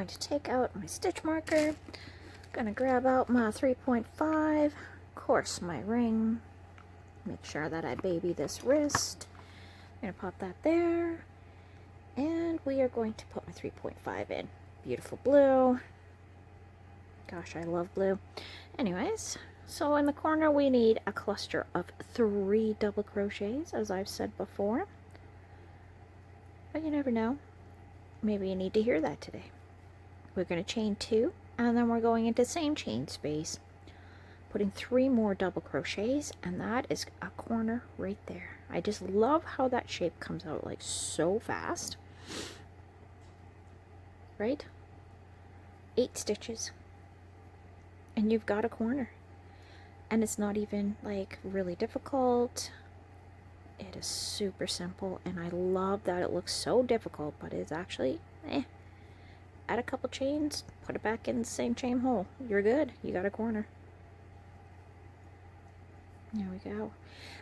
to take out my stitch marker. Gonna grab out my 3.5, of course my ring. Make sure that I baby this wrist. I'm gonna pop that there. And we are going to put my 3.5 in. Beautiful blue. Gosh, I love blue. Anyways, so in the corner we need a cluster of 3 double crochets, as I've said before. But you never know. Maybe you need to hear that today. We're going to chain 2, and then we're going into same chain space, putting 3 more double crochets, and that is a corner right there. I just love how that shape comes out like so fast. Right? 8 stitches. And you've got a corner. And it's not even like really difficult. It is super simple, and I love that it looks so difficult, but it's actually, add a couple chains, put it back in the same chain hole. You're good. You got a corner. There we go.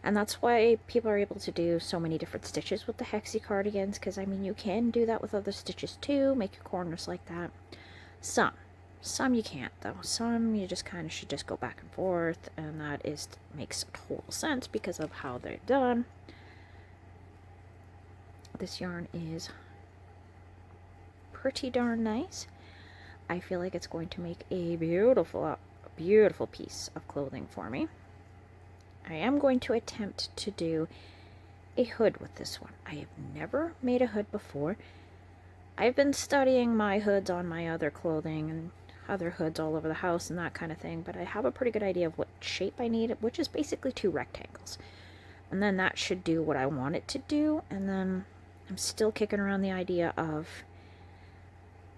And that's why people are able to do so many different stitches with the hexie cardigans, because I mean you can do that with other stitches too, make your corners like that. Some you can't though. Some you just kind of should just go back and forth, and that makes total sense because of how they're done. This yarn is pretty darn nice. I feel like it's going to make a beautiful piece of clothing for me. I am going to attempt to do a hood with this one. I have never made a hood before. I've been studying my hoods on my other clothing and other hoods all over the house and that kind of thing, but I have a pretty good idea of what shape I need, which is basically 2 rectangles. And then that should do what I want it to do, and then I'm still kicking around the idea of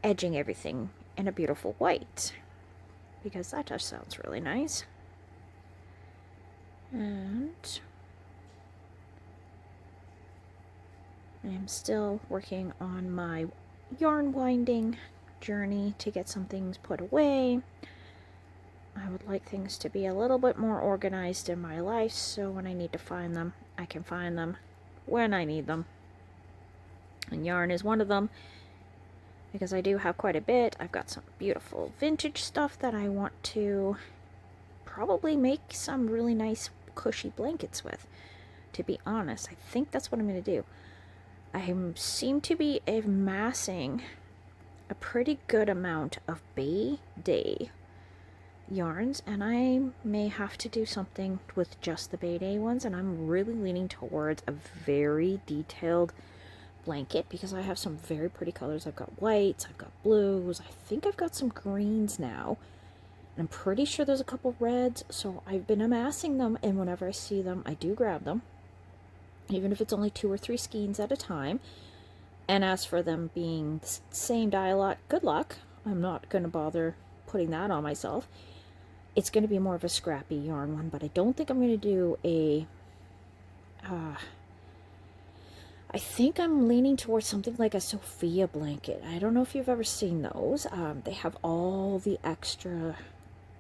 edging everything in a beautiful white, because that just sounds really nice. And I am still working on my yarn winding journey to get some things put away. I would like things to be a little bit more organized in my life, so when I need to find them, I can find them when I need them. And yarn is one of them, because I do have quite a bit. I've got some beautiful vintage stuff that I want to probably make some really nice cushy blankets with. To be honest, I think that's what I'm going to do. I seem to be amassing a pretty good amount of Bay Day yarns, and I may have to do something with just the Bay Day ones, and I'm really leaning towards a very detailed blanket because I have some very pretty colors. I've got whites, I've got blues, I think I've got some greens now, and I'm pretty sure there's a couple reds, so I've been amassing them, and whenever I see them, I do grab them, even if it's only 2 or 3 skeins at a time. And as for them being the same dye lot, good luck. I'm not going to bother putting that on myself. It's going to be more of a scrappy yarn one, but I don't think I'm going to do a... I think I'm leaning towards something like a Sophia blanket. I don't know if you've ever seen those. They have all the extra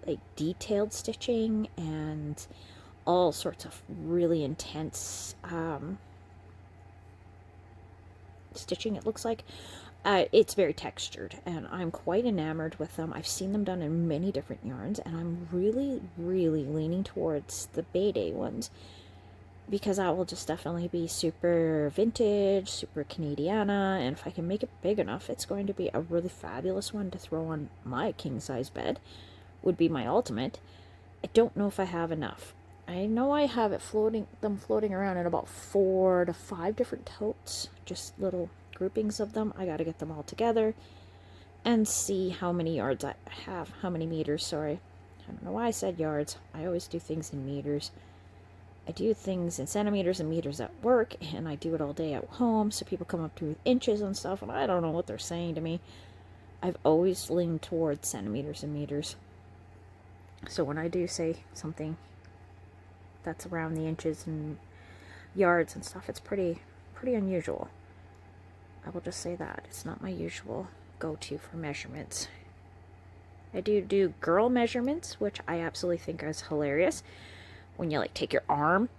like detailed stitching and all sorts of really intense stitching, it looks like. It's very textured, and I'm quite enamored with them. I've seen them done in many different yarns, and I'm really, really leaning towards the Bay Day ones, because that will just definitely be super vintage, super Canadiana, and if I can make it big enough, it's going to be a really fabulous one to throw on my king-size bed, would be my ultimate. I don't know if I have enough. I know I have it floating around in about 4 to 5 different totes, just little groupings of them. I gotta get them all together and see how many yards I have, how many meters, sorry. I don't know why I said yards. I always do things in meters. I do things in centimeters and meters at work, and I do it all day at home, so people come up to me with inches and stuff, and I don't know what they're saying to me. I've always leaned towards centimeters and meters. So when I do say something that's around the inches and yards and stuff, it's pretty unusual. I will just say that. It's not my usual go-to for measurements. I do girl measurements, which I absolutely think is hilarious. When you like take your arm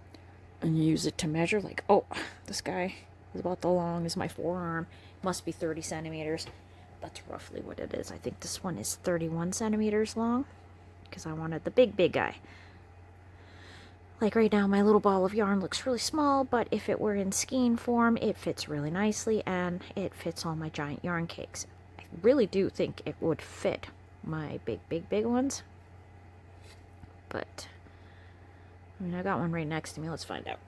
and you use it to measure, like, oh, this guy is about the long as my forearm. Must be 30 centimeters. That's roughly what it is. I think this one is 31 centimeters long because I wanted the big guy. Like right now, my little ball of yarn looks really small, but if it were in skein form, it fits really nicely, and it fits all my giant yarn cakes. I really do think it would fit my big ones. But, I mean, I got one right next to me. Let's find out.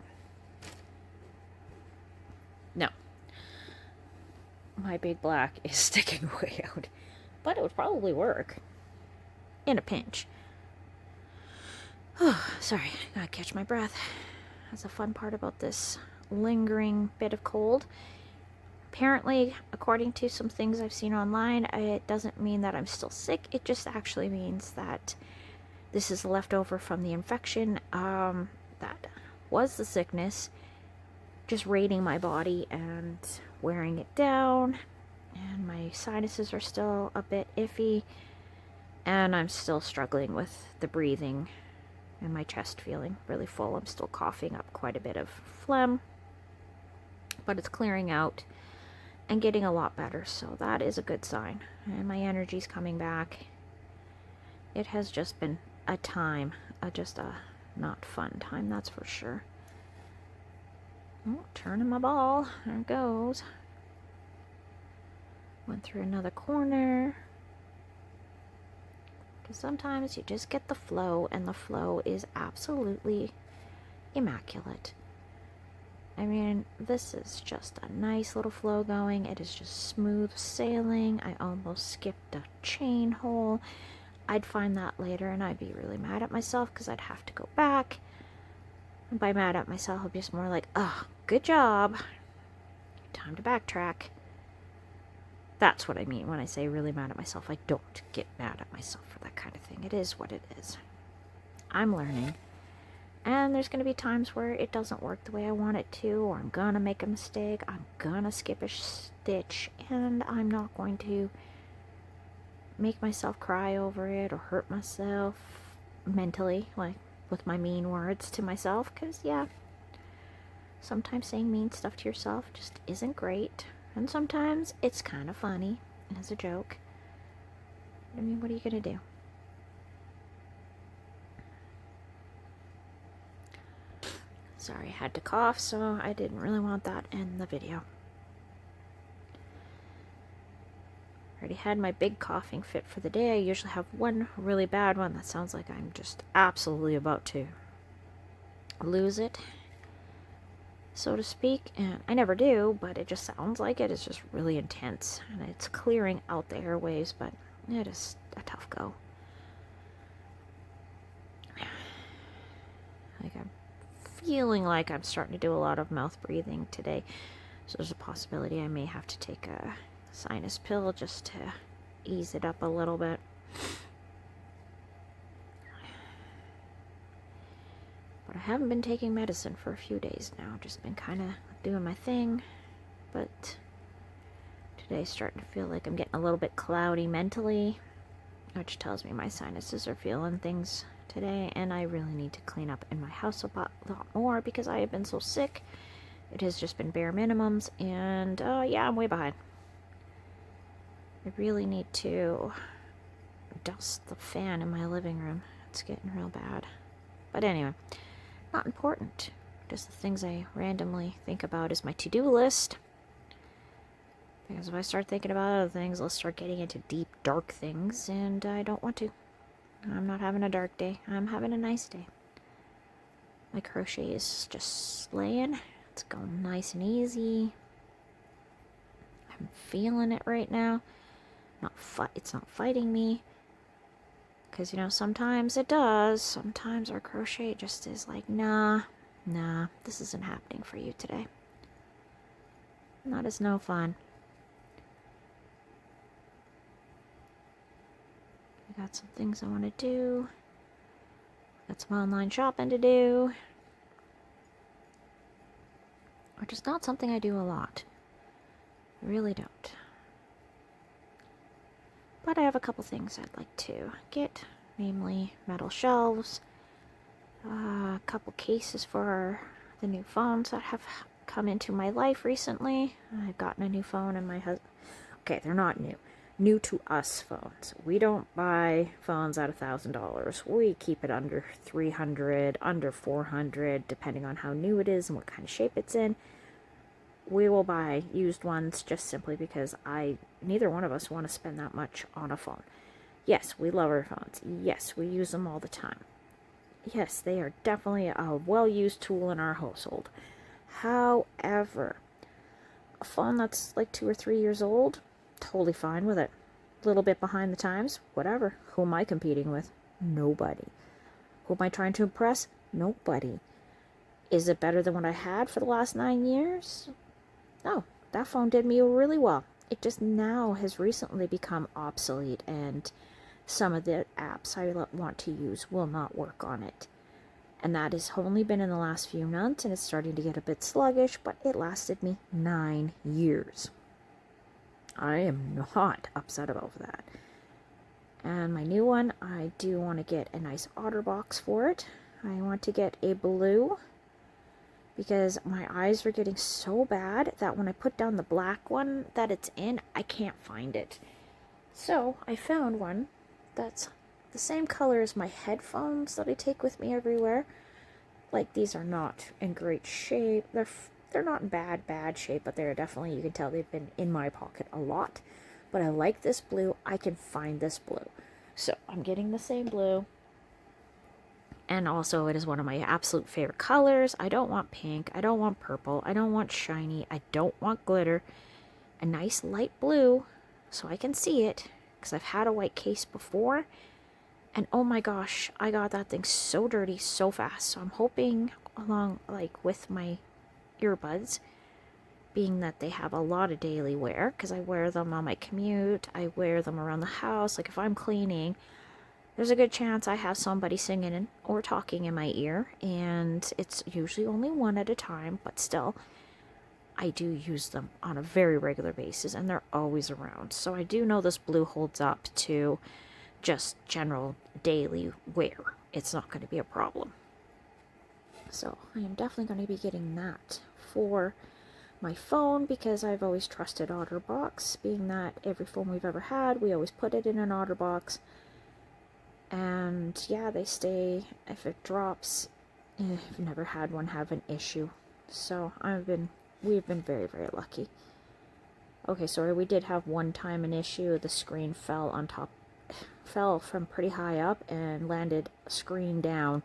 No. My big black is sticking way out. But it would probably work. In a pinch. Oh, sorry, gotta catch my breath. That's the fun part about this lingering bit of cold. Apparently, according to some things I've seen online, it doesn't mean that I'm still sick. It just actually means that this is leftover from the infection that was the sickness, just raiding my body and wearing it down. And my sinuses are still a bit iffy, and I'm still struggling with the breathing and my chest feeling really full. I'm still coughing up quite a bit of phlegm, but it's clearing out and getting a lot better, so that is a good sign. And my energy's coming back. It has just been a time, just a not fun time, that's for sure. Oh, turning my ball. There it goes. Went through another corner. Because sometimes you just get the flow, and the flow is absolutely immaculate. I mean, this is just a nice little flow going. It is just smooth sailing. I almost skipped a chain hole. I'd find that later, and I'd be really mad at myself because I'd have to go back. And by mad at myself, I'd be just more like, oh, good job. Time to backtrack. That's what I mean when I say really mad at myself. I don't get mad at myself for that kind of thing. It is what it is. I'm learning. And there's going to be times where it doesn't work the way I want it to, or I'm going to make a mistake. I'm going to skip a stitch, and I'm not going to make myself cry over it or hurt myself mentally, like with my mean words to myself, because, yeah, sometimes saying mean stuff to yourself just isn't great. And sometimes it's kind of funny as a joke. I mean, what are you going to do? Sorry, I had to cough, so I didn't really want that in the video. Already had my big coughing fit for the day. I usually have one really bad one that sounds like I'm just absolutely about to lose it, so to speak, and I never do, but it just sounds like it. It's just really intense, and it's clearing out the airways, but it is a tough go. Like, I'm feeling like I'm starting to do a lot of mouth breathing today, so there's a possibility I may have to take a sinus pill just to ease it up a little bit. But I haven't been taking medicine for a few days now. Just been kind of doing my thing. But today's starting to feel like I'm getting a little bit cloudy mentally, which tells me my sinuses are feeling things today, and I really need to clean up in my house a lot more because I have been so sick. It has just been bare minimums, and yeah, I'm way behind. I really need to dust the fan in my living room. It's getting real bad. But anyway, not important. Just the things I randomly think about is my to-do list. Because if I start thinking about other things, I'll start getting into deep, dark things, and I don't want to. I'm not having a dark day. I'm having a nice day. My crochet is just slaying. It's going nice and easy. I'm feeling it right now. It's not fighting me. Because, you know, sometimes it does. Sometimes our crochet just is like, nah, this isn't happening for you today. That is no fun. I got some things I want to do. Got some online shopping to do. Which is not something I do a lot. I really don't. But I have a couple things I'd like to get, namely metal shelves, a couple cases for the new phones that have come into my life recently. I've gotten a new phone, and my husband... Okay, they're not new. new to us phones. We don't buy phones at $1,000. We keep it under 300, under 400, depending on how new it is and what kind of shape it's in. We will buy used ones just simply because neither one of us want to spend that much on a phone. Yes, we love our phones. Yes, we use them all the time. Yes, they are definitely a well-used tool in our household. However, a phone that's like 2 or 3 years old, totally fine with it. A little bit behind the times, whatever. Who am I competing with? Nobody. Who am I trying to impress? Nobody. Is it better than what I had for the last 9 years? No, that phone did me really well. It just now has recently become obsolete, and some of the apps I want to use will not work on it. And that has only been in the last few months, and it's starting to get a bit sluggish, but it lasted me 9 years. I am not upset about that. And my new one, I do want to get a nice OtterBox for it. I want to get a blue, because my eyes are getting so bad that when I put down the black one that it's in, I can't find it. So I found one that's the same color as my headphones that I take with me everywhere. Like, these are not in great shape. They're not in bad shape, but they're definitely, you can tell they've been in my pocket a lot. But I like this blue. I can find this blue. So I'm getting the same blue. And also, it is one of my absolute favorite colors. I don't want pink. I don't want purple. I don't want shiny. I don't want glitter. A nice light blue so I can see it, because I've had a white case before. And oh my gosh, I got that thing so dirty so fast. So I'm hoping, along like with my earbuds, being that they have a lot of daily wear, because I wear them on my commute. I wear them around the house. Like, if I'm cleaning, there's a good chance I have somebody singing or talking in my ear, and it's usually only one at a time, but still, I do use them on a very regular basis, and they're always around. So I do know this blue holds up to just general daily wear. It's not going to be a problem. So I am definitely going to be getting that for my phone, because I've always trusted OtterBox, being that every phone we've ever had, we always put it in an OtterBox. And yeah, they stay. If it drops, I've never had one have an issue. So we've been very, very lucky. Okay, sorry, we did have one time an issue. The screen fell from pretty high up and landed screen down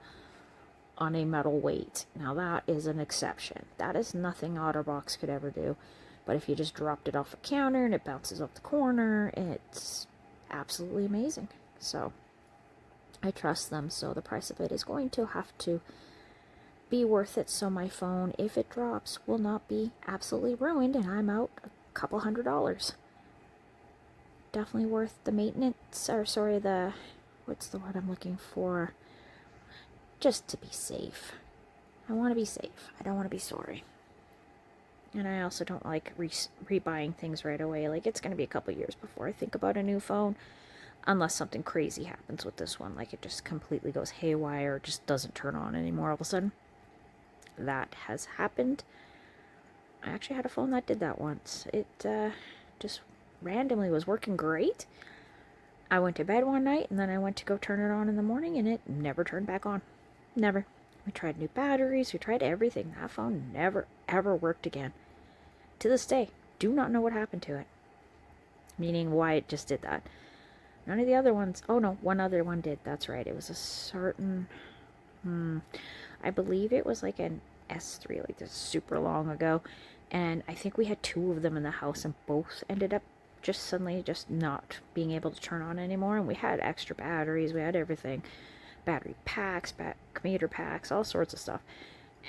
on a metal weight. Now that is an exception. That is nothing OtterBox could ever do. But if you just dropped it off a counter and it bounces off the corner, it's absolutely amazing. So I trust them, so the price of it is going to have to be worth it, so my phone, if it drops, will not be absolutely ruined and I'm out a couple $100. Definitely worth the maintenance, or sorry, what's the word I'm looking for? Just to be safe. I want to be safe. I don't want to be sorry. And I also don't like rebuying things right away. Like, it's going to be a couple years before I think about a new phone. Unless something crazy happens with this one, like it just completely goes haywire, or just doesn't turn on anymore all of a sudden. That has happened. I actually had a phone that did that once. It just randomly was working great. I went to bed one night, and then I went to go turn it on in the morning, and it never turned back on. Never. We tried new batteries, we tried everything. That phone never, ever worked again. To this day, do not know what happened to it. Meaning why it just did that. None of the other ones. Oh no, one other one did. That's right. It was a certain, I believe it was like an S3, like this super long ago. And I think we had 2 of them in the house, and both ended up just suddenly just not being able to turn on anymore. And we had extra batteries. We had everything. Battery packs, commuter packs, all sorts of stuff.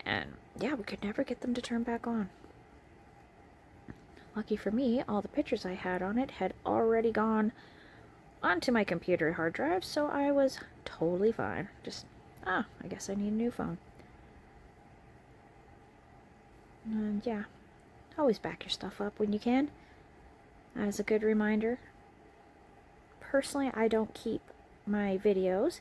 And yeah, we could never get them to turn back on. Lucky for me, all the pictures I had on it had already gone onto my computer hard drive, so I was totally fine. Just, I guess I need a new phone. And yeah, always back your stuff up when you can. That is a good reminder. Personally, I don't keep my videos,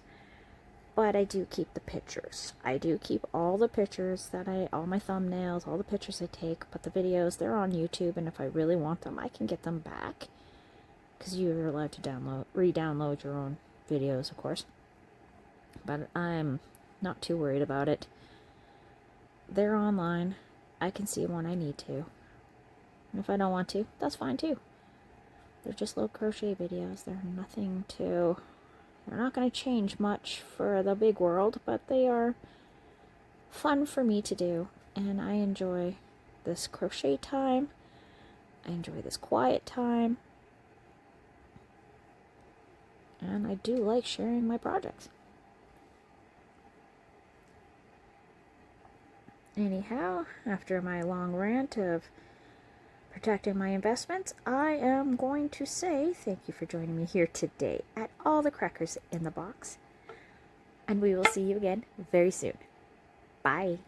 but I do keep the pictures. I do keep all the pictures all my thumbnails, all the pictures I take, but the videos, they're on YouTube, and if I really want them, I can get them back. because you're allowed to re-download your own videos, of course. But I'm not too worried about it. They're online. I can see them when I need to. And if I don't want to, that's fine too. They're just little crochet videos. They're nothing to... They're not going to change much for the big world, but they are fun for me to do. And I enjoy this crochet time. I enjoy this quiet time. And I do like sharing my projects. Anyhow, after my long rant of protecting my investments, I am going to say thank you for joining me here today at All the Crackers in the Box. And we will see you again very soon. Bye.